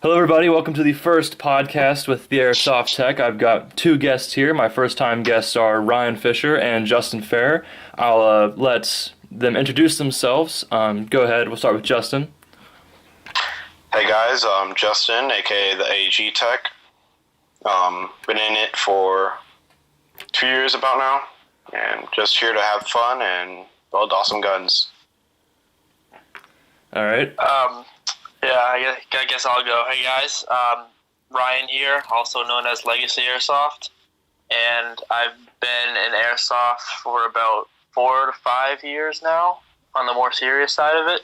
Hello, everybody. Welcome to the first podcast with TheAirsoftTech. I've got two guests here. My first-time guests are Ryan Fisher and Justin Fair. I'll let them introduce themselves. Go ahead. We'll start with Justin. Hey guys, I'm Justin, aka the AG Tech. Been in it for 2 years about now, and just here to have fun and build awesome guns. All right. I guess I'll go. Hey guys, Ryan here, also known as Legacy Airsoft, and I've been in Airsoft for about 4 to 5 years now, on the more serious side of it.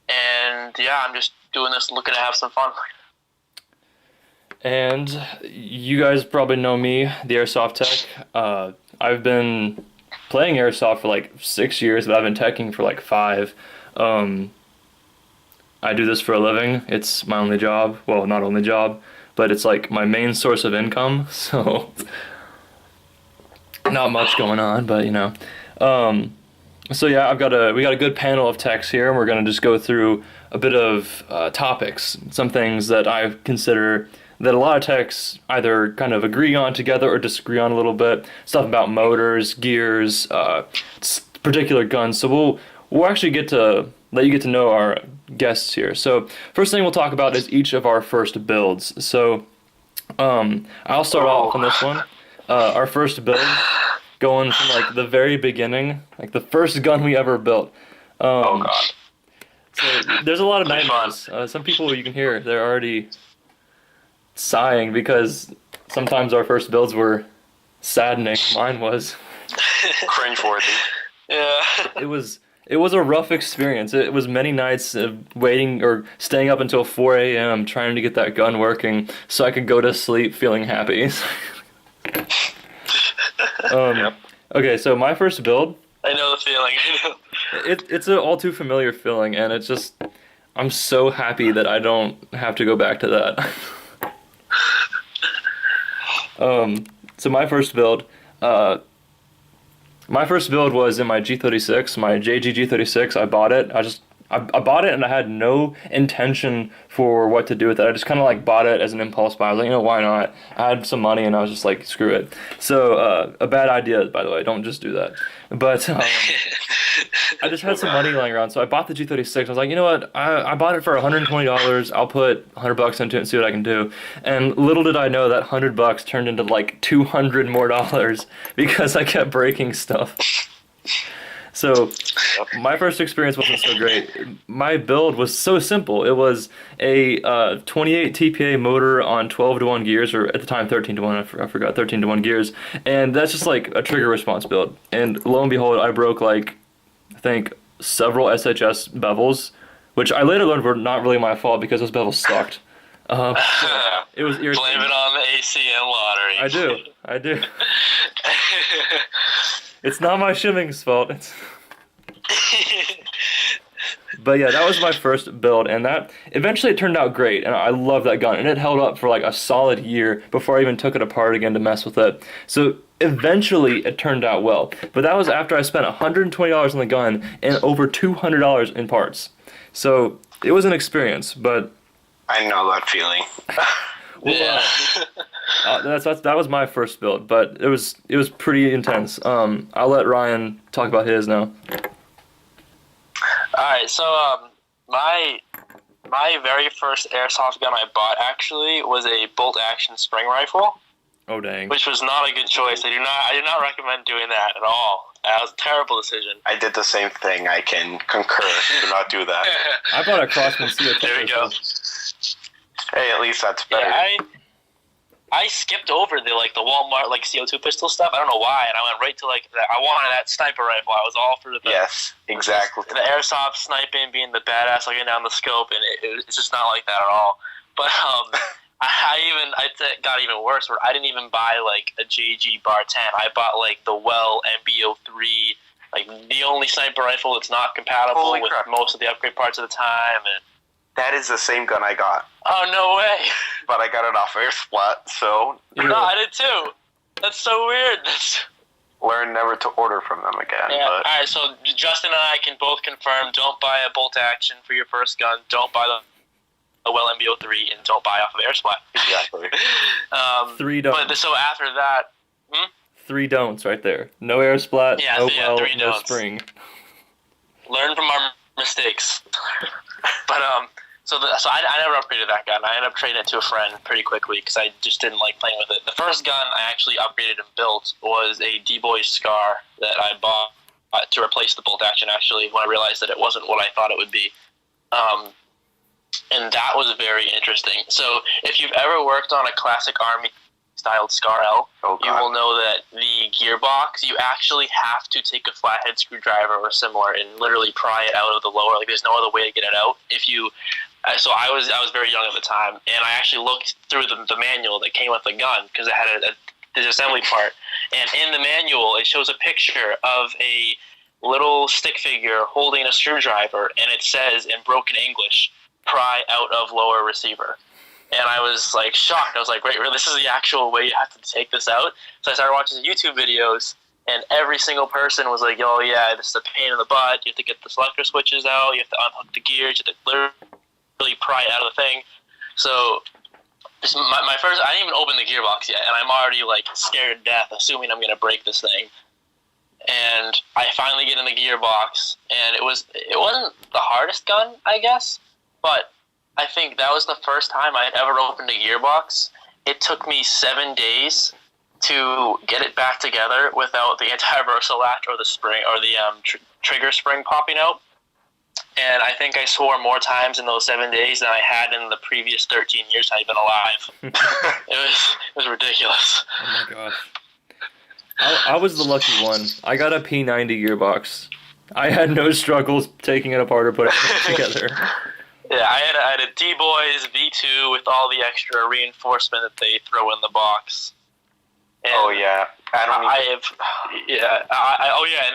And yeah, I'm just doing this looking to have some fun. And you guys probably know me, TheAirsoftTech. I've been playing Airsoft for like 6 years, but I've been teching for like 5. I do this for a living. It's my only job. Well, not only job, but it's like my main source of income. So not much going on, but you know. So yeah, we got a good panel of techs here, and we're gonna just go through a bit of topics, some things that I consider that a lot of techs either kind of agree on together or disagree on a little bit. Stuff about motors, gears, particular guns. So we'll actually get to let you get to know our guests here. So first thing we'll talk about is each of our first builds. So I'll start off on this one. Our first build, going from like the very beginning, like the first gun we ever built. Oh god. So there's a lot of nightmares. Some people you can hear, they're already sighing because sometimes our first builds were saddening. Mine was. Cringeworthy. Yeah. It was a rough experience. It was many nights of waiting or staying up until 4 a.m. trying to get that gun working so I could go to sleep feeling happy. Yep. Okay, so my first build. I know the feeling. It's an all too familiar feeling, and it's just I'm so happy that I don't have to go back to that. So my first build. My first build was in my G36, my JG G36. I bought it. I bought it and I had no intention for what to do with it. I just kind of like bought it as an impulse buy. I was like, why not? I had some money and I was just like, screw it. So a bad idea, by the way. Don't just do that. But I just had some money lying around, so I bought the G36. I was like, you know what? I bought it for $120. I'll put $100 into it and see what I can do. And little did I know that $100 turned into like $200 more because I kept breaking stuff. So my first experience wasn't so great. My build was so simple. It was a 28 TPA motor on 12-to-1 gears, or at the time 13-to-1. I forgot 13-to-1 gears, and that's just like a trigger response build. And lo and behold, I broke like I think several SHS bevels, which I later learned were not really my fault because those bevels sucked. It was irritating. Blame it on the ACM lottery. I do. It's not my shimming's fault. But yeah, that was my first build, and that eventually it turned out great, and I love that gun, and it held up for like a solid year before I even took it apart again to mess with it. So eventually it turned out well, but that was after I spent $120 on the gun and over $200 in parts. So it was an experience, but I know that feeling. Yeah. That was my first build, but it was pretty intense. I'll let Ryan talk about his now. Alright, so my very first airsoft gun I bought actually was a bolt action spring rifle. Oh dang. Which was not a good choice. I do not recommend doing that at all. That was a terrible decision. I did the same thing. I can concur. Do not do that. I bought a Crossman CO2. There we go. Hey, at least that's better. Yeah, I skipped over the Walmart CO2 pistol stuff. I don't know why, and I went right to I wanted that sniper rifle. I was all for the yes, exactly. The airsoft sniping, being the badass looking down the scope, and it's just not like that at all. But it got even worse. Where I didn't even buy a JG Bar 10. I bought the Well MB03, the only sniper rifle that's not compatible with most of the upgrade parts of the time. And that is the same gun I got. Oh, no way. But I got it off Airsplat, so... No, I did too. That's so weird. Learn never to order from them again. Yeah. But... Alright, so Justin and I can both confirm, don't buy a bolt action for your first gun. Don't buy well MBO3 and don't buy off of Airsplat. Exactly. 3 don'ts. But so after that, 3 don'ts right there. No air splat, no well, 3 no don'ts. spring. Learn from our mistakes. But so I never upgraded that gun. I ended up trading it to a friend pretty quickly because I just didn't like playing with it. The first gun I actually upgraded and built was a D-Boy Scar that I bought to replace the bolt action, actually, when I realized that it wasn't what I thought it would be. And that was very interesting. So if you've ever worked on a classic Army styled Scar L, you will know that the gearbox, you actually have to take a flathead screwdriver or similar and literally pry it out of the lower. Like, there's no other way to get it out. So I was very young at the time, and I actually looked through the manual that came with the gun because it had the assembly part. And in the manual, it shows a picture of a little stick figure holding a screwdriver, and it says in broken English, "Pry out of lower receiver." And I was like shocked. I was like, wait, this is the actual way you have to take this out? So I started watching the YouTube videos, and every single person was like, oh yeah, this is a pain in the butt. You have to get the selector switches out. You have to unhook the gears. You have to literally pry it out of the thing. So my first, I didn't even open the gearbox yet, and I'm already like scared to death, assuming I'm going to break this thing. And I finally get in the gearbox, and it wasn't the hardest gun, I guess, but I think that was the first time I had ever opened a gearbox. It took me 7 days to get it back together without the anti-reversal latch or the spring or the trigger spring popping out. And I think I swore more times in those 7 days than I had in the previous 13 years I'd been alive. It was ridiculous. Oh my gosh. I was the lucky one. I got a P90 gearbox. I had no struggles taking it apart or putting it together. Yeah, I had a D-Boys V2 with all the extra reinforcement that they throw in the box. And oh yeah, and then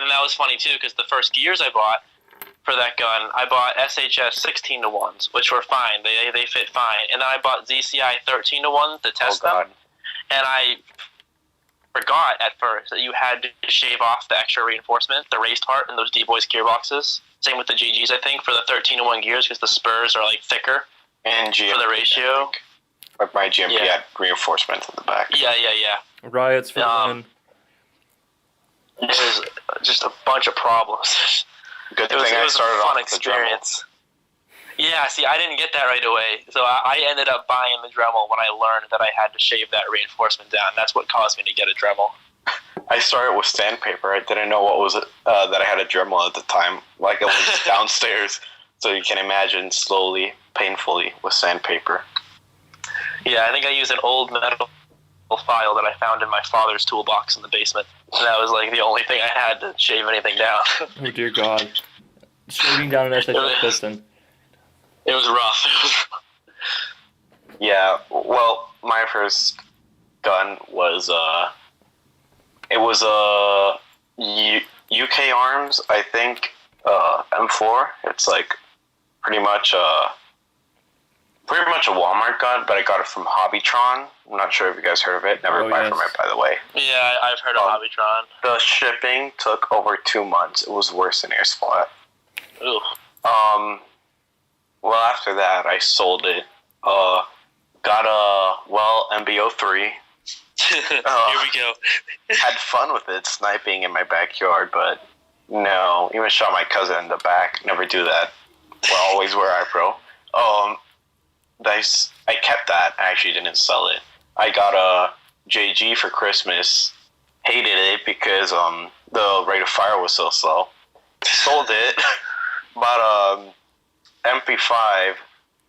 that was funny too because the first gears I bought for that gun, I bought SHS 16-to-1s, which were fine. They fit fine, and then I bought ZCI 13-to-1s to test them. And I forgot at first that you had to shave off the extra reinforcement, the raised part in those D-Boys gearboxes. Same with the GGs, I think, for the 13-to-1 gears because the spurs are like thicker and GMP, for the ratio. Like my GMP had reinforcement in the back. Yeah. Riots for the win. It was just a bunch of problems. Good thing I started off with the experience. Yeah, see, I didn't get that right away, so I ended up buying the Dremel when I learned that I had to shave that reinforcement down. That's what caused me to get a Dremel. I started with sandpaper. I didn't know what was that I had a Dremel at the time. Like, it was downstairs, so you can imagine slowly, painfully with sandpaper. Yeah, I think I used an old metal file that I found in my father's toolbox in the basement. And that was like the only thing I had to shave anything down. Oh dear God. Shaving down an SHS piston. It was rough. Yeah, well, my first gun was, it was a UK Arms, I think, M4. It's like pretty much a Walmart gun, but I got it from Hobbytron. I'm not sure if you guys heard of it. Never buy from it, by the way. Yeah, I've heard of Hobbytron. The shipping took over 2 months. It was worse than Airsplat. Ooh. Well, after that, I sold it. Got a MBO3. Here we go. Had fun with it, sniping in my backyard, but no, even shot my cousin in the back. Never do that. Well, always wear eye pro. I kept that. I actually didn't sell it. I got a JG for Christmas. Hated it because the rate of fire was so slow. Sold it. Bought a MP5,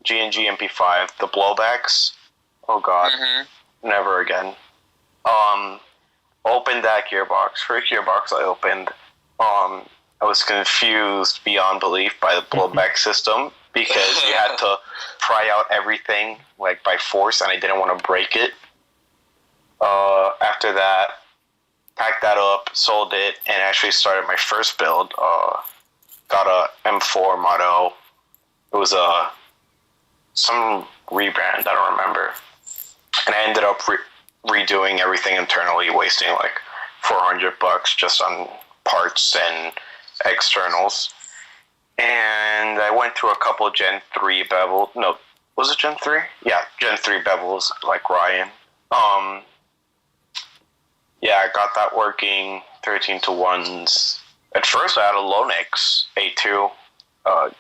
G&G MP5, the blowbacks. Oh God, never again. Opened that gearbox. First gearbox I opened, I was confused beyond belief by the blowback system because you had to pry out everything like by force, and I didn't want to break it. After that, packed that up, sold it, and actually started my first build. Got a M4 Motto. It was some rebrand, I don't remember. And I ended up redoing everything internally, wasting like $400 just on parts and externals. And I went through a couple Gen 3 bevel, was it Gen 3? Yeah, Gen 3 bevels, like Ryan. Yeah, I got that working, 13 to 1s. At first, I had a Lonix A2.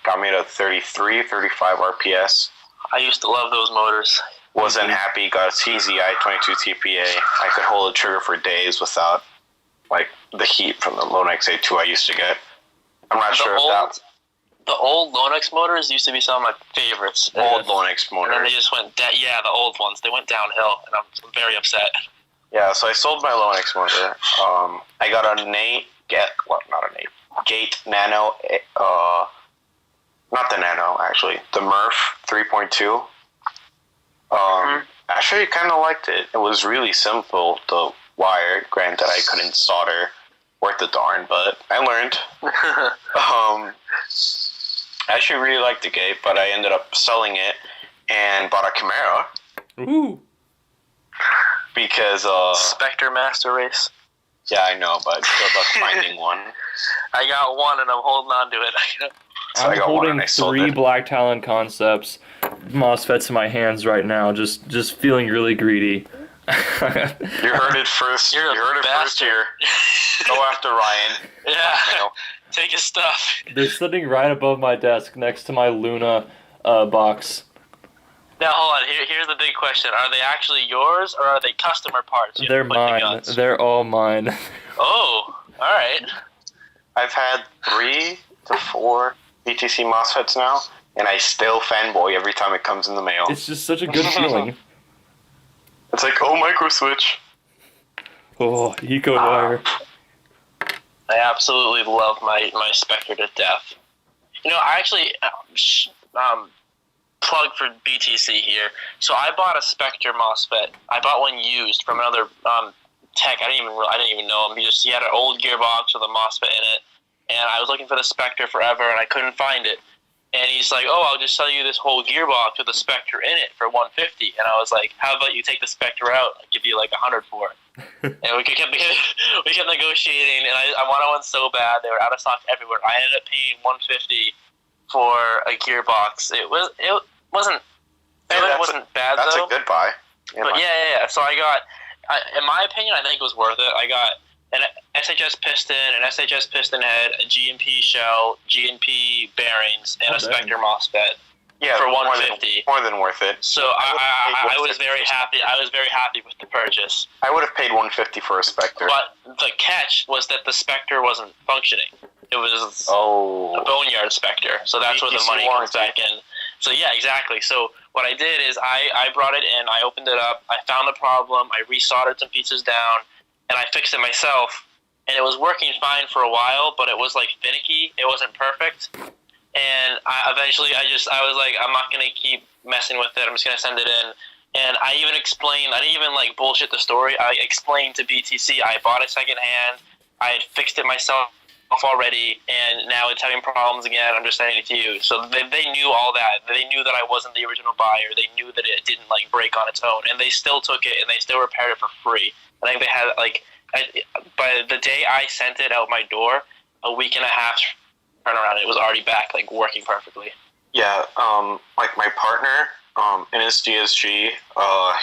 Got me to 33, 35 RPS. I used to love those motors. Wasn't happy, got a TZI 22 TPA. I could hold the trigger for days without, like, the heat from the Lonix A2 I used to get. I'm not sure if that... The old Lonix motors used to be some of my favorites. Old Lonix motors. And then they just went... the old ones. They went downhill, and I'm very upset. Yeah, so I sold my Lonix motor. I got a Gate Nano, not the Nano, actually, the Murph 3.2. Actually, I kind of liked it. It was really simple to wire. Granted, I couldn't solder worth the darn, but I learned. I actually really liked the Gate, but I ended up selling it and bought a Chimera. Ooh. Because Spectre Master Race. Yeah, I know, but good luck finding one. I got one and I'm holding on to it. So I'm holding 3 Black Talon Concepts MOSFETs in my hands right now, just feeling really greedy. You heard it first. You heard it first here. Go after Ryan. Yeah. Take his stuff. They're sitting right above my desk next to my Luna box. Now, hold on. Here's the big question. Are they actually yours, or are they customer parts? They're mine. They're all mine. Oh, all right. I've had 3 to 4 BTC MOSFETs now, and I still fanboy every time it comes in the mail. It's just such a good feeling. It's like, oh, micro switch. Oh, eco wire. I absolutely love my Spectre to death. You know, I actually plug for BTC here. So I bought a Spectre MOSFET. I bought one used from another tech. I didn't even know him. He had an old gearbox with a MOSFET in it, and I was looking for the Spectre forever, and I couldn't find it. And he's like, "Oh, I'll just sell you this whole gearbox with a Spectre in it for $150." And I was like, "How about you take the Spectre out? I'll give you like $100 for it." And we kept negotiating, and I wanted one so bad. They were out of stock everywhere. I ended up paying $150 for a gearbox. It wasn't bad. That's though. a good buy. But yeah. So I got, in my opinion, I think it was worth it. I got an SHS piston, an SHS piston head, a GMP shell, GMP bearings, and a Spectre MOSFET. Yeah, for $150. More than worth it. So I was very happy. I was very happy with the purchase. I would have paid $150 for a Spectre. But the catch was that the Spectre wasn't functioning. It was a boneyard Spectre. So that's where the money comes back in. So yeah, exactly. So what I did is I brought it in, I opened it up, I found the problem, I resoldered some pieces down, and I fixed it myself. And it was working fine for a while, but it was like finicky. It wasn't perfect. And I was like, I'm not going to keep messing with it. I'm just going to send it in. And I even explained, I didn't even like bullshit the story. I explained to BTC, I bought it secondhand. I had fixed it myself already, and now it's having problems again. I'm just sending it to you. So they knew all that. They knew that I wasn't the original buyer. They knew that it didn't like break on its own, and they still took it and they still repaired it for free. I think they had like, by the day I sent it out my door, a week and a half turnaround, it was already back, like working perfectly. Yeah, like my partner, in his DSG,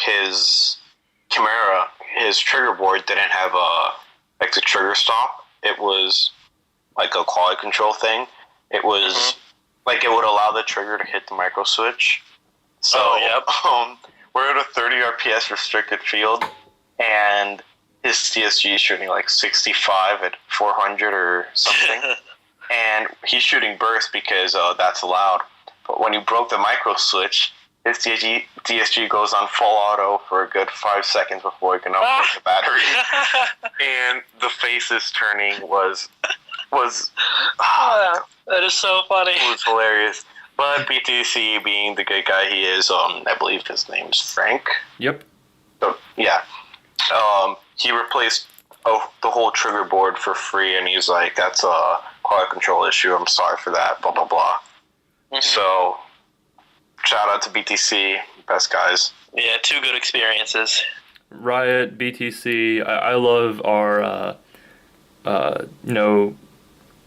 his Chimera, his trigger board didn't have like the trigger stop. It was like a quality control thing. It was like it would allow the trigger to hit the micro switch. So we're at a 30 RPS restricted field, and his DSG is shooting like 65 at 400 or something. And he's shooting burst because that's allowed. But when you broke the micro switch, his DSG goes on full auto for a good 5 seconds before he can upgrade the battery. And the faces turning was that is so funny. It was hilarious. But BTC, being the good guy he is, I believe his name's Frank. Yep. So, yeah. He replaced the whole trigger board for free, and he's like, that's a quality control issue. I'm sorry for that, blah, blah, blah. So, shout out to BTC, best guys. Yeah, 2 good experiences. Riot, BTC, I love our,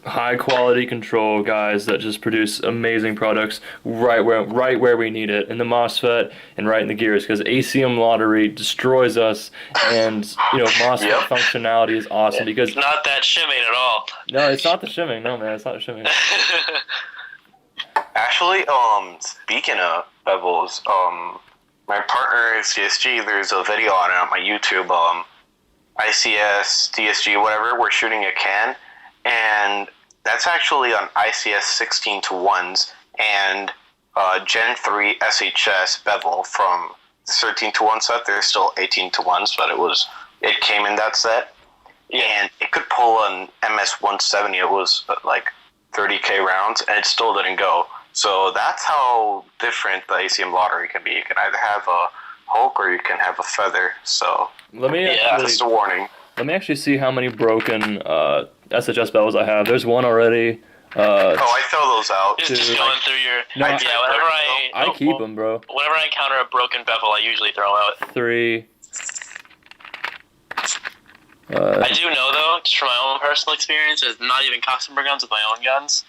high quality control guys that just produce amazing products right where we need it in the MOSFET and right in the gears, because ACM lottery destroys us, and MOSFET Yep. functionality is awesome because It's not that shimming at all. no, it's not the shimming. No, man, it's not the shimming. Actually, speaking of bevels, my partner is CSG. There's a video on it on my YouTube. ICS, DSG, whatever. We're shooting a can, and that's actually on ICS 16 to 1s and Gen 3 SHS bevel from 13 to 1 set. There's still 18 to 1s, but it came in that set, and it could pull an MS 170. It was like 30K rounds, and it still didn't go. So that's how different the ACM lottery can be. You can either have a Hulk or you can have a Feather. So just a warning. Let me actually see how many broken SHS bevels I have. There's one already. I throw those out. Just going through your... No, whenever I keep them, bro. Whenever I encounter a broken bevel, I usually throw out. 3. I do know, though, just from my own personal experience, is not even customer guns with my own guns.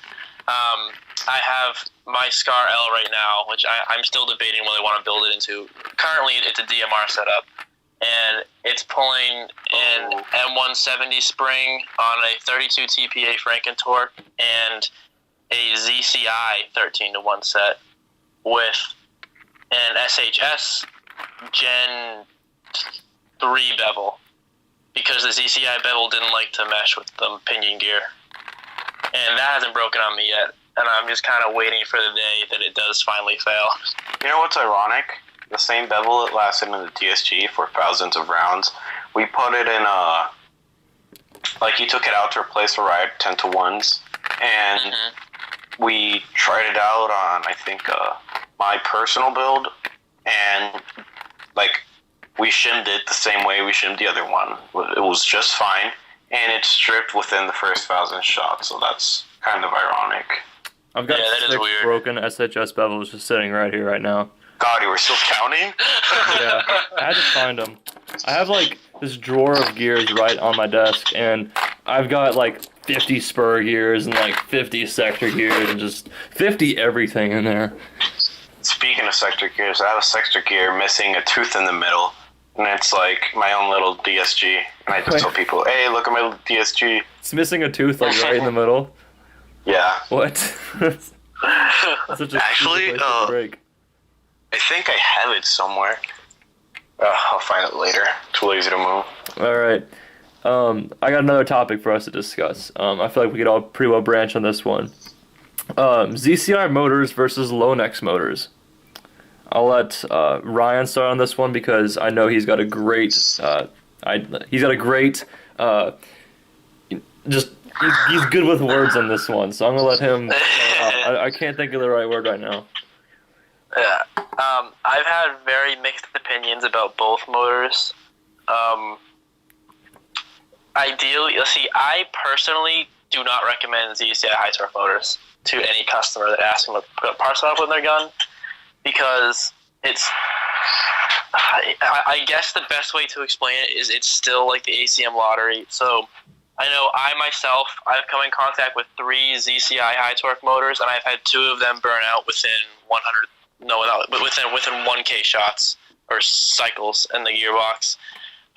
I have my Scar L right now, which I'm still debating whether I want to build it into. Currently, it's a DMR setup, and it's pulling an M170 spring on a 32 TPA Frankentorque and a ZCI 13 to 1 set with an SHS Gen 3 bevel, because the ZCI bevel didn't like to mesh with the pinion gear. And that hasn't broken on me yet. And I'm just kind of waiting for the day that it does finally fail. You know what's ironic? The same bevel that lasted in the DSG for thousands of rounds. We put it in he took it out to replace a Riot 10 to 1s. And we tried it out on, I think, my personal build. And, we shimmed it the same way we shimmed the other one. It was just fine. And it stripped within the first 1,000 shots, so that's kind of ironic. I've got 6 broken SHS bevels just sitting right here right now. God, you were still counting? Yeah, I had to find them. I have this drawer of gears right on my desk, and I've got 50 spur gears and 50 sector gears and just 50 everything in there. Speaking of sector gears, I have a sector gear missing a tooth in the middle. And it's my own little DSG. And I just tell people, hey, look at my little DSG. It's missing a tooth right in the middle? Yeah. What? Actually, I think I have it somewhere. I'll find it later. Too lazy to move. All right. I got another topic for us to discuss. I feel like we could all pretty well branch on this one. ZCI motors versus Lonex motors. I'll let Ryan start on this one because I know he's got a great, he's good with words on this one. So I'm gonna let him. I can't think of the right word right now. Yeah, I've had very mixed opinions about both motors. Ideally, I personally do not recommend ZCI high torque motors to any customer that asks them to put parts on with their gun. Because it's, I guess the best way to explain it is it's still like the ACM lottery. So I know I've come in contact with 3 ZCI high torque motors, and I've had 2 of them burn out within 1K shots or cycles in the gearbox.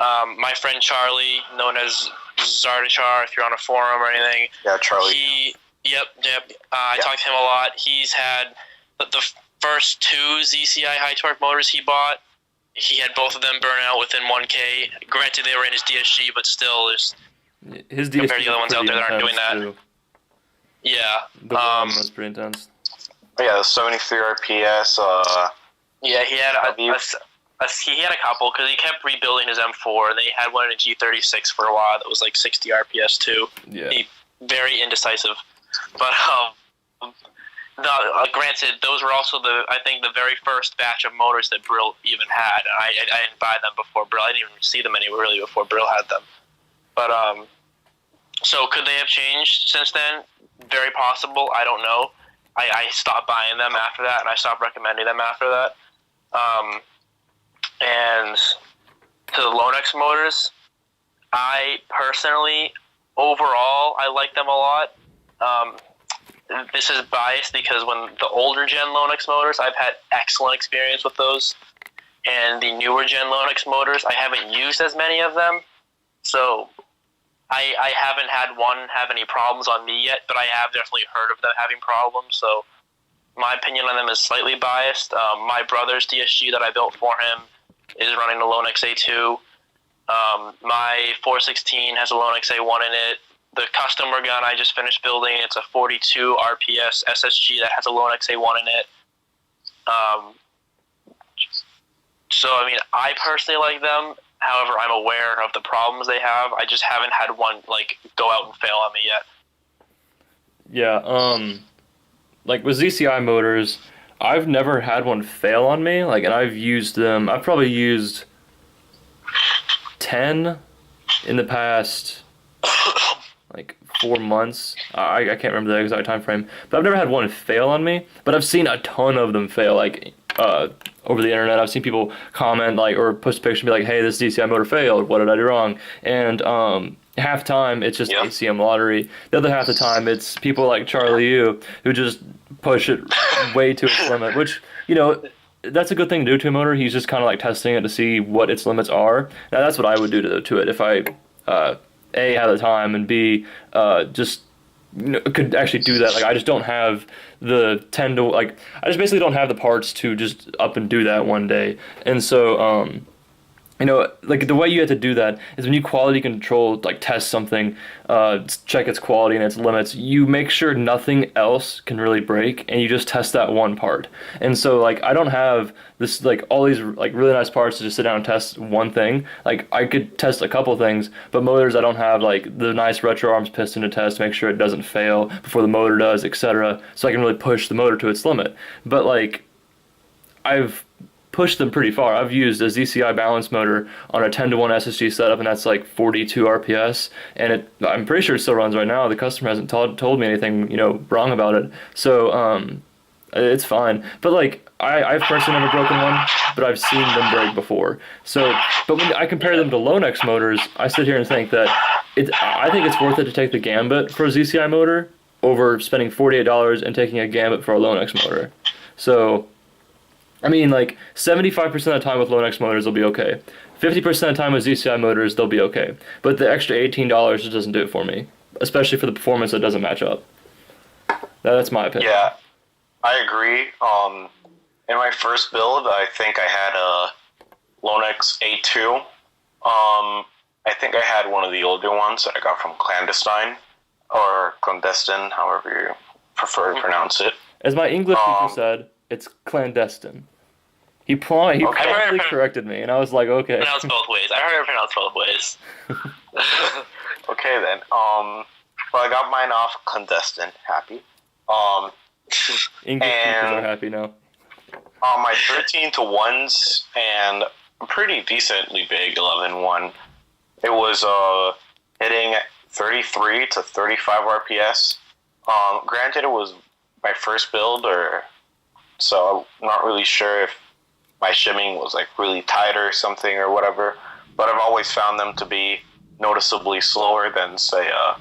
My friend Charlie, known as Zardachar, if you're on a forum or anything. Yeah, Charlie. I talked to him a lot. He's had the first 2 ZCI high torque motors he bought. He had both of them burn out within 1K. Granted, they were in his DSG, but still, there's his DSG compared to the other ones out there that aren't doing that. Too. Yeah. The one was pretty intense. Yeah, the 73 RPS. Yeah, he had a couple because he kept rebuilding his M4. They had one in a G36 for a while that was 60 RPS too. Yeah. Very indecisive, but granted, those were also the very first batch of motors that Brill even had. I didn't buy them before Brill. I didn't even see them anywhere really before Brill had them. But so could they have changed since then? Very possible. I don't know. I stopped buying them after that, and I stopped recommending them after that. And to the Lonex motors, I personally, overall, I like them a lot. This is biased because when the older gen Lonix motors, I've had excellent experience with those, and the newer gen Lonix motors, I haven't used as many of them, so I haven't had one have any problems on me yet, but I have definitely heard of them having problems, so my opinion on them is slightly biased. My brother's DSG that I built for him is running the Lonix A2. My 416 has a Lonix A1 in it. The customer gun I just finished building, it's a 42 RPS SSG that has a Lonix A1 in it. So, I mean, I personally like them. However, I'm aware of the problems they have. I just haven't had one, like, go out and fail on me yet. Yeah, like with ZCI motors, I've never had one fail on me. Like, and I've used them. I've probably used 10 in the past, like 4 months. I can't remember the exact time frame, but I've never had one fail on me. But I've seen a ton of them fail. Like, over the internet, I've seen people comment like or post a picture and be like, "Hey, this DCI motor failed. What did I do wrong?" And half time it's just ACM lottery. The other half the time it's people like Charlie Yu who just push it way to its limit. Which, you know, that's a good thing to do to a motor. He's just kind of like testing it to see what its limits are. Now that's what I would do to it if I A, had the time, and B, just could actually do that. Like, I just don't have the I just basically don't have the parts to just up and do that one day. And so, like the way you have to do that is when you quality control, like test something, check its quality and its limits, you make sure nothing else can really break, and you just test that one part. And so, like, I don't have this, like, all these, like, really nice parts to just sit down and test one thing. Like, I could test a couple things, but motors, I don't have, like, the nice retro arms piston to test, make sure it doesn't fail before the motor does, etc. So I can really push the motor to its limit. But, like, I've pushed them pretty far. I've used a ZCI balance motor on a 10-to-1 SSG setup, and that's like 42 RPS, and I'm pretty sure it still runs right now. The customer hasn't told me anything, wrong about it. So, it's fine. But, like, I've personally never broken one, but I've seen them break before. So, but when I compare them to Lonix motors, I sit here and think that I think it's worth it to take the gambit for a ZCI motor over spending $48 and taking a gambit for a Lonix motor. So, I mean, like, 75% of the time with Lonix motors, they'll be okay. 50% of the time with ZCI motors, they'll be okay. But the extra $18 just doesn't do it for me, especially for the performance that doesn't match up. That's my opinion. Yeah, I agree. In my first build, I think I had a Lonix A2. I think I had one of the older ones that I got from Clandestine, or Clandestine, however you prefer to pronounce it. As my English teacher said, it's clandestine. He promptly corrected me, and I was like, okay. Pronounced both ways. I heard it pronounced both ways. Okay, then. Well, I got mine off clandestine. Happy. English teachers are happy now. My 13-to-1s and a pretty decently big 11-1. It was hitting 33 to 35 RPS. Granted, it was my first build, so I'm not really sure if my shimming was like really tight or something or whatever, but I've always found them to be noticeably slower than, say, a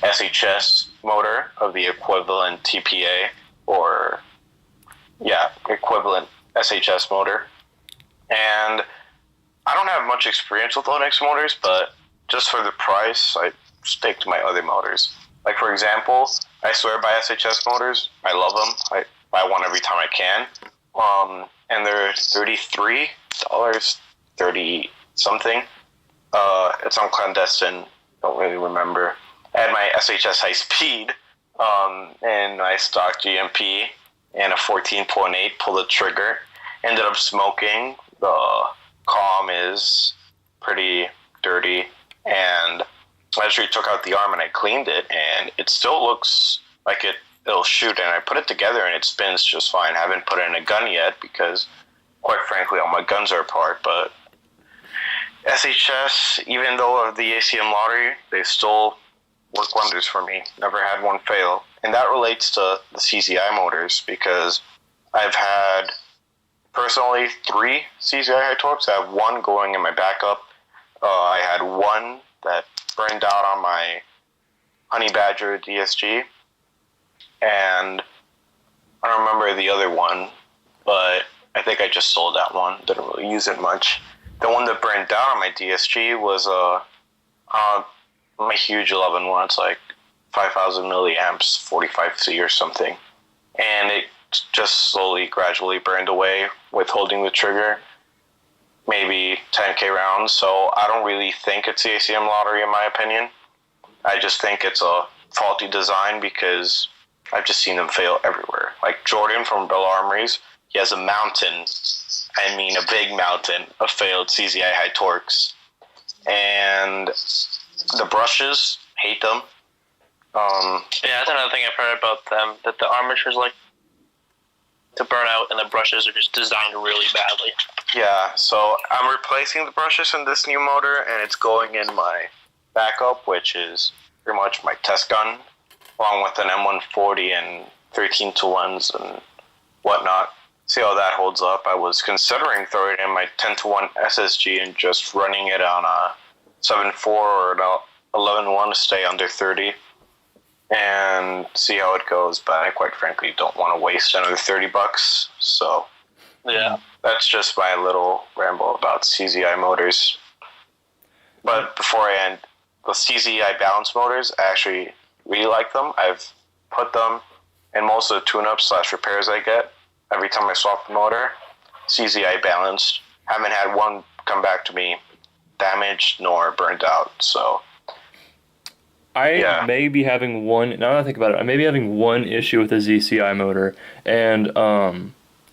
SHS motor of the equivalent TPA or, equivalent SHS motor. And I don't have much experience with Lonix motors, but just for the price, I stick to my other motors. Like, for example, I swear by SHS motors. I love them. I buy one every time I can. And they're $33, 30 something. It's on Clandestine. Don't really remember. I had my SHS high speed, and my stock GMP, and a 14.8. Pulled the trigger. Ended up smoking. The comm is pretty dirty, and I actually took out the arm and I cleaned it, and it still looks like it'll shoot, and I put it together and it spins just fine. I haven't put it in a gun yet because, quite frankly, all my guns are apart, but SHS, even though of the ACM lottery, they still work wonders for me. Never had one fail. And that relates to the CZI motors, because I've had, personally, 3 CZI high torques. I have one going in my backup. I had one that burned out on my Honey Badger DSG, and I don't remember the other one, but I think I just sold that one. Didn't really use it much. The one that burned down on my DSG was my huge 11 one. It's like 5,000 milliamps, 45C or something, and it just slowly, gradually burned away with holding the trigger. Maybe 10K rounds. So I don't really think it's the ACM lottery in my opinion. I just think it's a faulty design because I've just seen them fail everywhere. Like Jordan from Bell Armories, he has a mountain, I mean a big mountain of failed CZI high torques. And the brushes, hate them. Yeah, that's another thing I've heard about them, that the armatures like to burn out and the brushes are just designed really badly. Yeah, so I'm replacing the brushes in this new motor, and it's going in my backup, which is pretty much my test gun, along with an M140 and 13-to-1s and whatnot. See how that holds up. I was considering throwing in my 10-to-1 SSG and just running it on a 7.4 or an 11.1 to stay under 30 and see how it goes, but I quite frankly don't want to waste another $30. So yeah, that's just my little ramble about CZI motors. But before I end, the CZI balance motors, I actually really like them. I've put them in most of the tune-ups / repairs I get. Every time I swap the motor, CZI balanced. Haven't had one come back to me damaged nor burned out. So I may be having one. Now that I think about it, I may be having one issue with the ZCI motor, and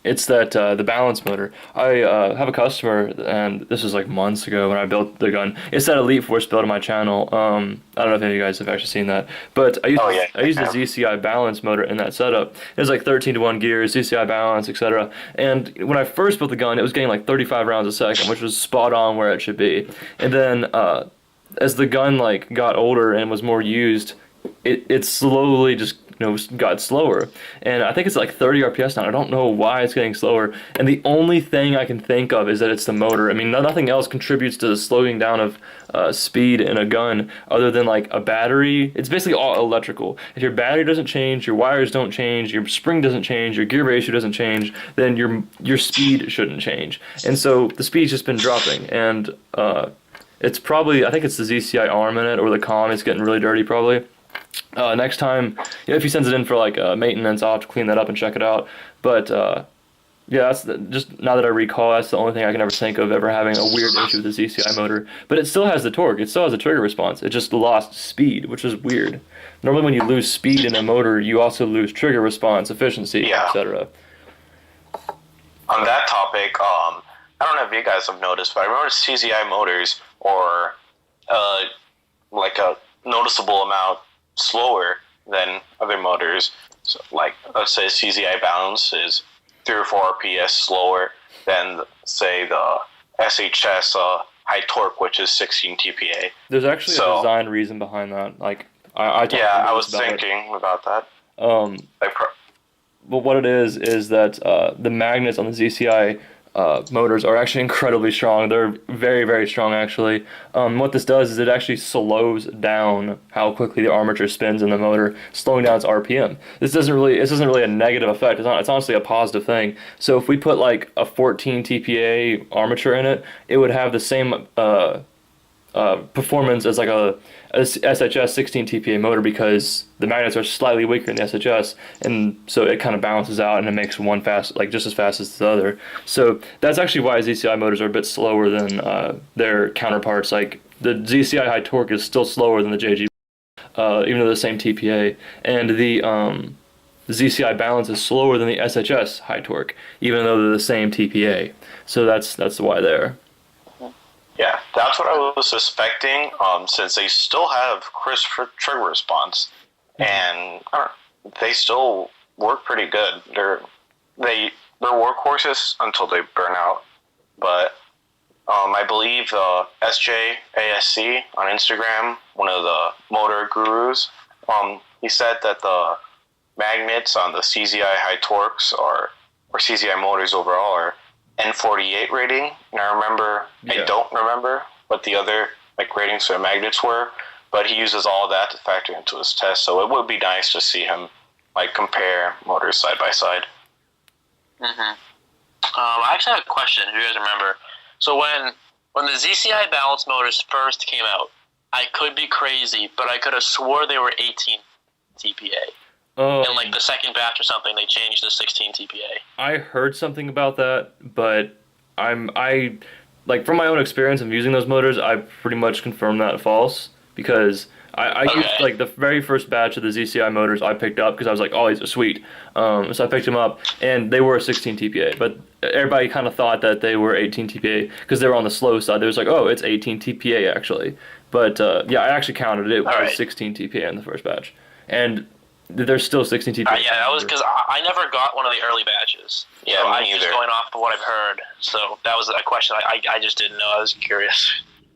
it's that the balance motor. I have a customer, and this was like months ago when I built the gun. It's that Elite Force build on my channel. I don't know if any of you guys have actually seen that, but I used the ZCI balance motor in that setup. It was like 13-to-1 gears, ZCI balance, etc. And when I first built the gun, it was getting like 35 rounds a second, which was spot on where it should be. And then as the gun like got older and was more used, it slowly just got slower, and I think it's like 30 RPS now. I don't know why it's getting slower, and the only thing I can think of is that it's the motor. I mean, nothing else contributes to the slowing down of speed in a gun other than like a battery. It's basically all electrical. If your battery doesn't change, your wires don't change, your spring doesn't change, your gear ratio doesn't change, then your speed shouldn't change. And so the speed's just been dropping, and it's probably, I think it's the ZCI arm in it, or the comm is getting really dirty probably. Next time, if he sends it in for like maintenance, I'll have to clean that up and check it out. But yeah, that's just now that I recall, that's the only thing I can ever think of ever having a weird issue with the ZCI motor. But it still has the torque, it still has a trigger response. It just lost speed, which is weird. Normally, when you lose speed in a motor, you also lose trigger response, efficiency, etc. On that topic, I don't know if you guys have noticed, but I remember CZI motors or like a noticeable amount slower than other motors. So like, let's say CZI balance is 3 or 4 RPS slower than, say, the SHS high torque, which is 16 TPA. There's actually a design reason behind that. Like, I was thinking about that. But what it is that the magnets on the ZCI motors are actually incredibly strong. They're very, very strong, actually. What this does is it actually slows down how quickly the armature spins in the motor, slowing down its RPM. This isn't really a negative effect. It's honestly a positive thing. So if we put like a 14 TPA armature in it, it would have the same performance as like a SHS 16 TPA motor, because the magnets are slightly weaker in the SHS, and so it kind of balances out and it makes one fast, like just as fast as the other. So that's actually why ZCI motors are a bit slower than their counterparts. Like the ZCI high torque is still slower than the JG, even though they're the same TPA, and the ZCI balance is slower than the SHS high torque, even though they're the same TPA. So that's why there. Yeah, that's what I was suspecting, since they still have crisp trigger response, and they still work pretty good. They're workhorses until they burn out. But I believe SJASC on Instagram, one of the motor gurus, he said that the magnets on the CZI high torques or CZI motors overall are N48 rating, and I don't remember what the other ratings for magnets were, but he uses all that to factor into his test, so it would be nice to see him like compare motors side by side. Mm-hmm. I actually have a question, if you guys remember. So when the ZCI balance motors first came out, I could be crazy, but I could have swore they were 18 TPA. In like the second batch or something, they changed to 16 TPA. I heard something about that, but I like from my own experience of using those motors, I pretty much confirmed that false because I used like the very first batch of the ZCI motors I picked up because I was like, oh, these are sweet. So I picked them up and they were 16 TPA, but everybody kind of thought that they were 18 TPA because they were on the slow side. They was like, oh, it's 18 TPA actually. But yeah, I actually counted it. It was 16 TPA in the first batch, and there's still 16 TPA. Yeah, that was because I never got one of the early batches. Yeah, so I'm just going off of what I've heard. So that was a question I just didn't know. I was curious.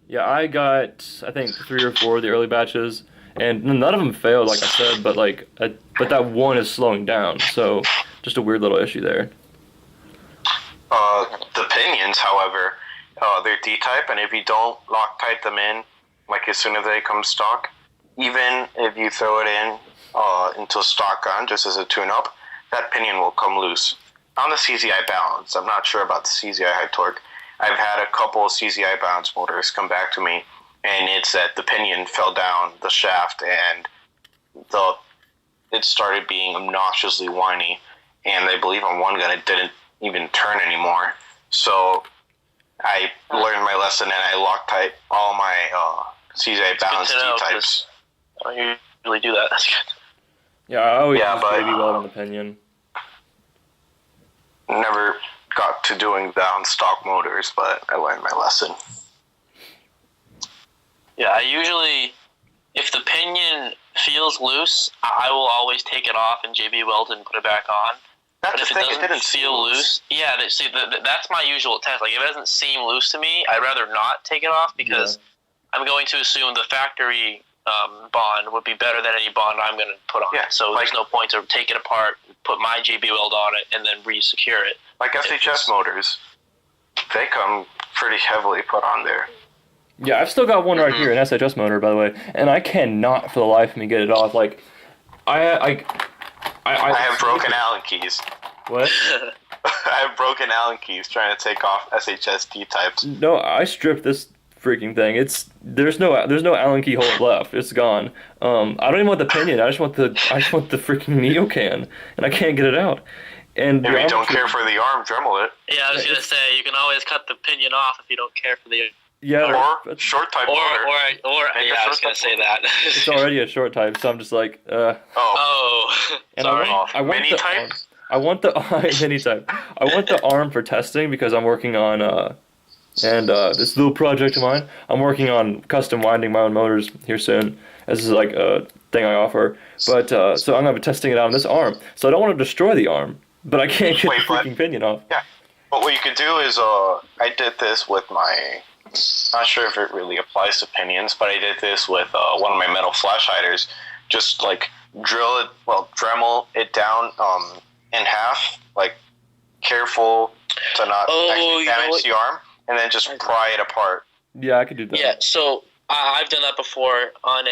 Yeah, I got, I think, 3 or 4 of the early batches, and none of them failed, like I said, but but that one is slowing down, so just a weird little issue there. The pinions, however, they're D-type, and if you don't Loctite them in, like as soon as they come stock, even if you throw it in into stock gun, just as a tune-up, that pinion will come loose. On the CZI balance, I'm not sure about the CZI high torque. I've had a couple of CZI balance motors come back to me, and it's that the pinion fell down the shaft, and it started being obnoxiously whiny, and I believe on one gun it didn't even turn anymore. So I learned my lesson, and I Loctite all my CZI balance D-types. I don't usually do that. That's good. Yeah, I always use baby weld on the pinion. Never got to doing that on stock motors, but I learned my lesson. Yeah, I usually, if the pinion feels loose, I will always take it off and JB weld and put it back on. That's but if it doesn't feel loose, that's my usual test. Like, if it doesn't seem loose to me, I'd rather not take it off because I'm going to assume the factory bond would be better than any bond I'm going to put on it. So there's no point to take it apart, put my JB weld on it, and then re-secure it. Like SHS motors, they come pretty heavily put on there. Yeah, I've still got one right here, an SHS motor, by the way, and I cannot for the life of me get it off. Like, I have broken Allen keys. What? I have broken Allen keys trying to take off SHS D-types. No, I stripped this freaking thing. There's no Allen key hole left. It's gone. I don't even want the pinion. I just want the freaking Neocan, and I can't get it out. And if you don't care for the arm, Dremel it. Yeah, I was gonna say you can always cut the pinion off if you don't care for the. Yeah. Or short type motor. Or I was gonna say that. It's already a short type, so I'm just like, Oh. And sorry. I want mini the type. Arm. I want the mini type. I want the arm for testing because I'm working on this little project of mine. I'm working on custom winding my own motors here soon. This is like a thing I offer. But so I'm gonna be testing it out on this arm. So I don't want to destroy the arm, but I can't get the freaking pinion off. Yeah. But what you could do is I did this with my. Not sure if it really applies to pinions, but I did this with one of my metal flash hiders. Just like Dremel it down in half, like careful to not actually damage the arm, and then just pry it apart. Yeah, I could do that. Yeah, so I've done that before on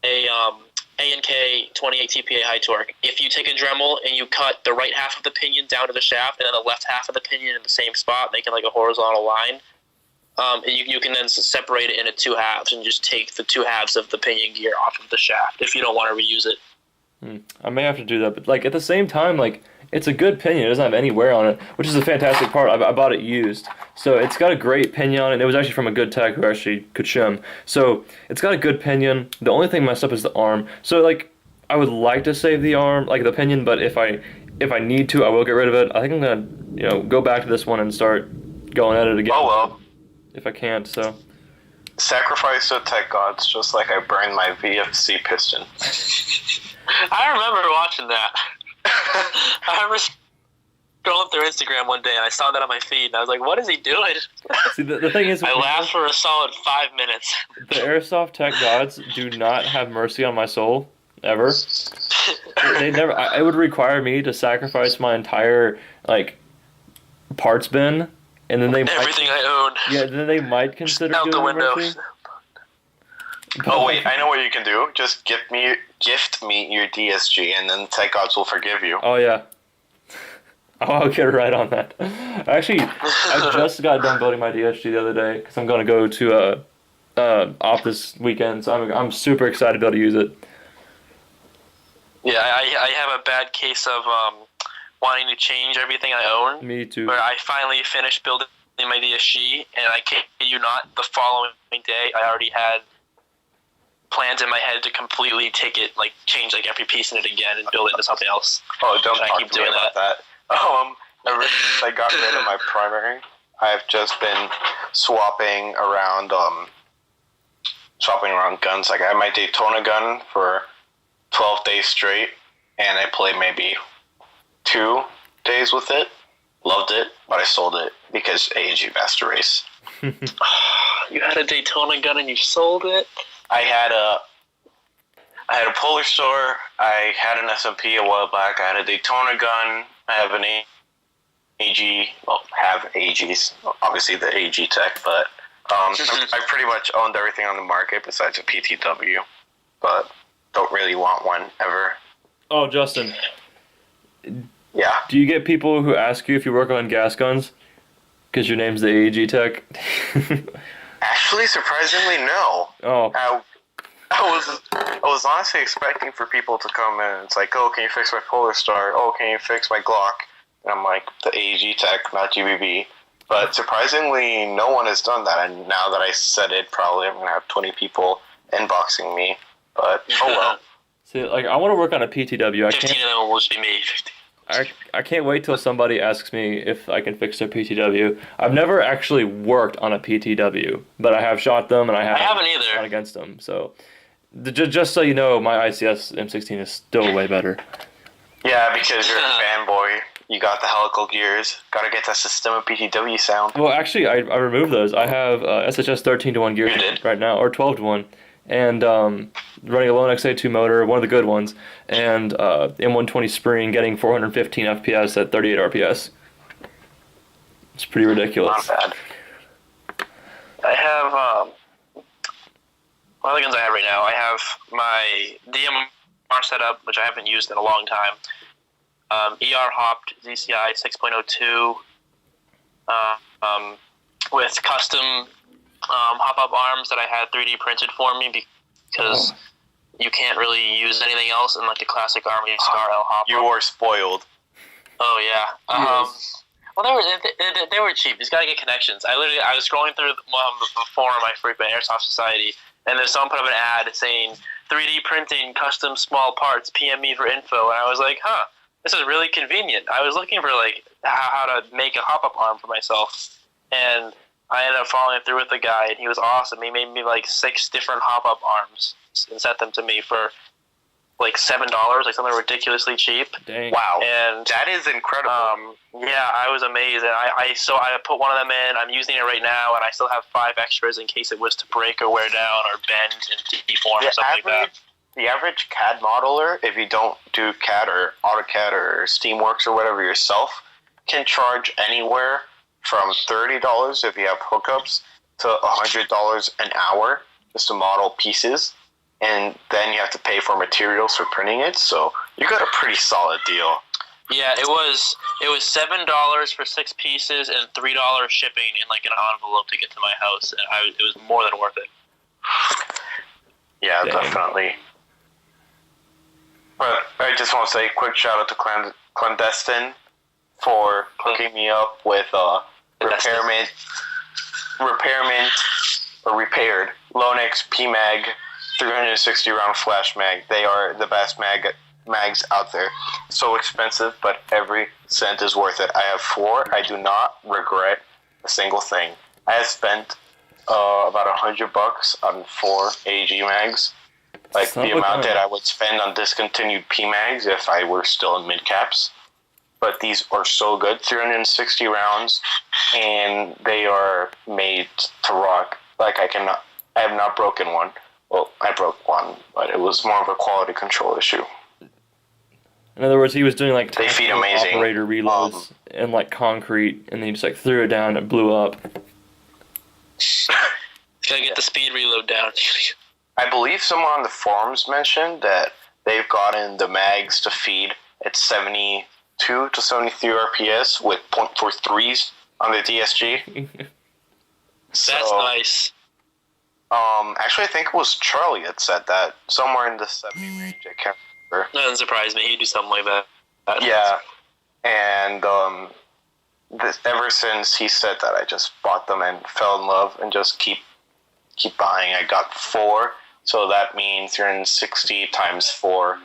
a A&K 28 TPA high torque. If you take a Dremel and you cut the right half of the pinion down to the shaft and then the left half of the pinion in the same spot, making like a horizontal line, you can then separate it into 2 halves and just take the 2 halves of the pinion gear off of the shaft if you don't want to reuse it. I may have to do that, but like at the same time, like it's a good pinion. It doesn't have any wear on it, which is a fantastic part. I bought it used, so it's got a great pinion on it. It was actually from a good tech who actually could shim. So it's got a good pinion. The only thing messed up is the arm. So like I would like to save the arm, like the pinion, but if I need to, I will get rid of it. I think I'm gonna go back to this one and start going at it again. Oh well. If I can't, so. Sacrifice to tech gods, just like I burned my VFC piston. I remember watching that. I remember scrolling through Instagram one day and I saw that on my feed and I was like, what is he doing? See, the thing is, I laughed for a solid 5 minutes. The TheAirsoftTech gods do not have mercy on my soul, ever. They never. It would require me to sacrifice my entire parts bin, and then they everything I own. Yeah, then they might consider out doing the window. mercy. Oh wait, I know what you can do. Just gift me your DSG, and then Tech Gods will forgive you. Oh yeah. I'll get right on that. Actually, I just got done building my DSG the other day because I'm gonna go to off this weekend, so I'm super excited to be able to use it. Yeah, I have a bad case of wanting to change everything I own. Me too. Where I finally finished building my DSG, and I kid you not, the following day I already had plans in my head to completely take it, like change like every piece in it again and build it into something else. Oh, don't And talk I keep to me doing about that. Ever since I got rid of my primary, I've just been swapping around guns. Like I had my Daytona gun for 12 days straight, and I played maybe 2 days with it. Loved it, but I sold it because AEG Master Race. You had a Daytona gun and you sold it? I had a Polar Store. I had an SMP a while back. I had a Daytona gun. I have an AG. Well, have AGs. Obviously the AG Tech, but I pretty much owned everything on the market besides a PTW, but don't really want one ever. Oh, Justin. Yeah. Do you get people who ask you if you work on gas guns? Because your name's the AEG Tech? Actually, surprisingly, no. Oh. I was honestly expecting for people to come in and it's like, oh, can you fix my Polar Star? Oh, can you fix my Glock? And I'm like, the AEG Tech, not GBB. But surprisingly, no one has done that. And now that I said it, probably I'm going to have 20 people inboxing me. But, oh well. See, like, I want to work on a PTW. 15 of them will just be me. I can't wait till somebody asks me if I can fix their PTW. I've never actually worked on a PTW, but I have shot them and I haven't either. Shot against them. So, just so you know, my ICS M16 is still way better. Yeah, because you're a fanboy. You got the helical gears. Got to get that Systema PTW sound. Well, actually, I removed those. I have SHS 13-to-1 gears right now, or 12-to-1. And running a Lone XA2 motor, one of the good ones, and M120 spring, getting 415 FPS at 38 RPS. It's pretty ridiculous. Not bad. I have one of the guns I have right now. I have my DMR setup, which I haven't used in a long time. ER hopped ZCI 6.02 with custom hop-up arms that I had 3D printed for me because you can't really use anything else in like the classic Army Scar L hop-up. You were spoiled. Oh yeah. Yes. Well, they were cheap. You just gotta get connections. I was scrolling through the forum I frequent, Airsoft Society, and there's someone put up an ad saying 3D printing custom small parts. PM me for info, and I was like, huh, this is really convenient. I was looking for like how to make a hop-up arm for myself, and I ended up following through with the guy, and he was awesome. He made me like 6 different hop-up arms and sent them to me for like $7, like something ridiculously cheap. Dang. Wow, and that is incredible. Yeah, I was amazed. And I put one of them in. I'm using it right now, and I still have 5 extras in case it was to break or wear down or bend and deform or something like that. The average CAD modeler, if you don't do CAD or AutoCAD or Steamworks or whatever yourself, can charge anywhere from $30 if you have hookups to $100 an hour just to model pieces, and then you have to pay for materials for printing it. So you got a pretty solid deal. Yeah, it was $7 for 6 pieces and $3 shipping in like an envelope to get to my house, and it was more than worth it. Yeah, Dang. Definitely. But I just want to say a quick shout out to Clandestine for hooking me up with repaired Lonex PMag 360 round flash mag. They are the best mags out there. So expensive, but every cent is worth it. I have 4. I do not regret a single thing. I have spent about $100 on 4 AG mags. Like the amount that I would spend on discontinued PMags if I were still in mid caps. But these are so good, 360 rounds, and they are made to rock. Like I have not broken one. Well, I broke one, but it was more of a quality control issue. In other words, he was doing like they feed amazing operator reloads in like concrete, and then he just like threw it down and it blew up. Gotta get the speed reload down. I believe someone on the forums mentioned that they've gotten the mags to feed at 72 to 73 RPS with .43s on the DSG. That's nice. Actually, I think it was Charlie that said that, somewhere in the 70 range. I can't remember. That doesn't surprise me. He'd do something like that. Yeah, and ever since he said that, I just bought them and fell in love and just keep buying. I got 4, so that means 360 times 4.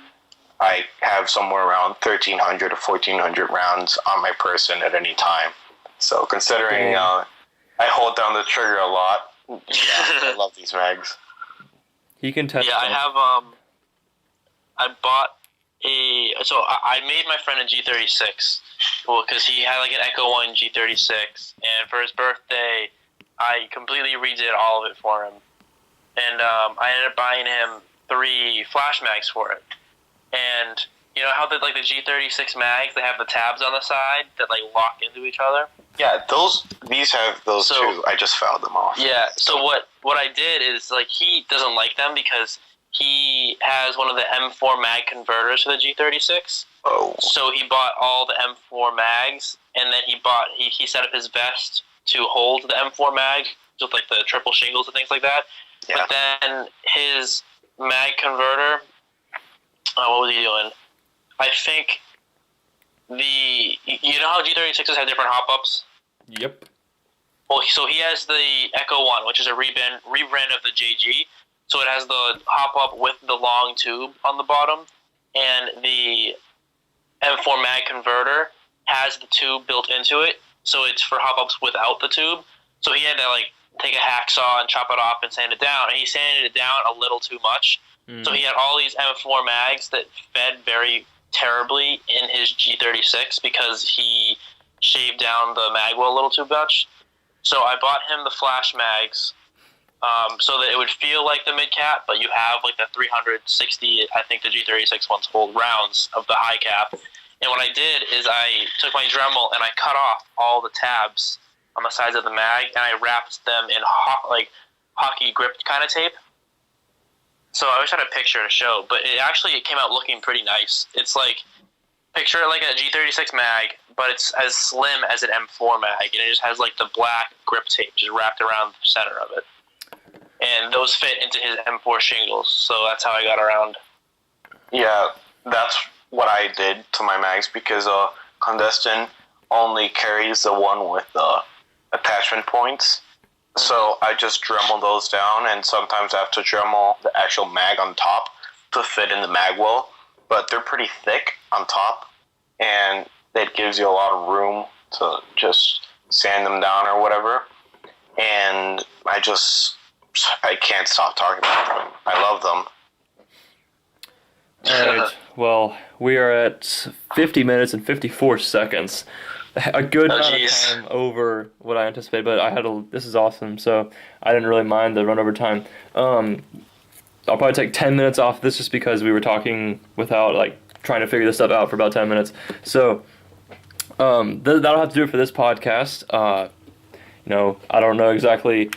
I have somewhere around 1,300 to 1,400 rounds on my person at any time. So considering I hold down the trigger a lot, yeah, I love these mags. He can test. Yeah, I have. I bought So I made my friend a G36, well, because he had like an Echo One G36, and for his birthday, I completely redid all of it for him, and I ended up buying him 3 flash mags for it, and you know how the G36 mags, they have the tabs on the side that like lock into each other. Yeah, these have those too. I just fouled them off. Yeah. So what I did is like he doesn't like them because he has one of the M4 mag converters for the G36. Oh. So he bought all the M4 mags, and then he set up his vest to hold the M4 mag with like the triple shingles and things like that. Yeah. But then his mag converter, what was he doing? I think you know how G36s have different hop-ups? Yep. Well, so he has the Echo One, which is a rebrand of the JG. So it has the hop-up with the long tube on the bottom, and the M4 mag converter has the tube built into it, so it's for hop-ups without the tube. So he had to like take a hacksaw and chop it off and sand it down, and he sanded it down a little too much. So he had all these M4 mags that fed very terribly in his G36 because he shaved down the mag well a little too much. So I bought him the flash mags so that it would feel like the mid cap, but you have like the 360, I think the G36 ones hold rounds of the high cap. And what I did is I took my Dremel and I cut off all the tabs on the sides of the mag, and I wrapped them in hockey grip kind of tape. So I wish I had a picture to show, but it came out looking pretty nice. It's like, picture it like a G36 mag, but it's as slim as an M4 mag, and it just has like the black grip tape just wrapped around the center of it. And those fit into his M4 shingles, so that's how I got around. Yeah, that's what I did to my mags, because Clandestine only carries the one with the attachment points. So I just Dremel those down, and sometimes I have to Dremel the actual mag on top to fit in the mag well. But they're pretty thick on top, and that gives you a lot of room to just sand them down or whatever. And I can't stop talking about them. I love them. All right. Well, we are at 50 minutes and 54 seconds. A good amount of time over what I anticipated, but this is awesome, so I didn't really mind the run over time. I'll probably take 10 minutes off this just because we were talking without like trying to figure this stuff out for about 10 minutes. So that'll have to do it for this podcast. I don't know exactly.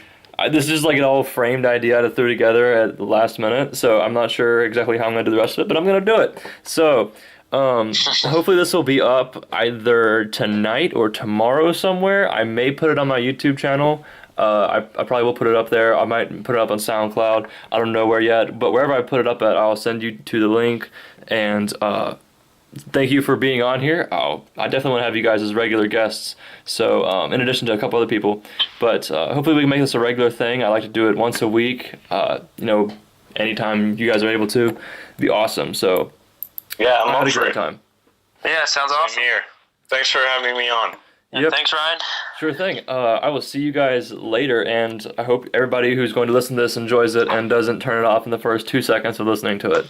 This is just like an all framed idea I threw together at the last minute, so I'm not sure exactly how I'm going to do the rest of it, but I'm going to do it. So hopefully this will be up either tonight or tomorrow somewhere. I may put it on my YouTube channel. I probably will put it up there. I might put it up on SoundCloud. I don't know where yet, but wherever I put it up at, I'll send you to the link. And thank you for being on here. I definitely want to have you guys as regular guests. So in addition to a couple other people, but hopefully we can make this a regular thing. I like to do it once a week. Anytime you guys are able to, it'd be awesome. So yeah, I'm having up a for great it. time. Yeah, sounds awesome. Here. Thanks for having me on. Yep. Thanks, Ryan. Sure thing. I will see you guys later, and I hope everybody who's going to listen to this enjoys it and doesn't turn it off in the first 2 seconds of listening to it.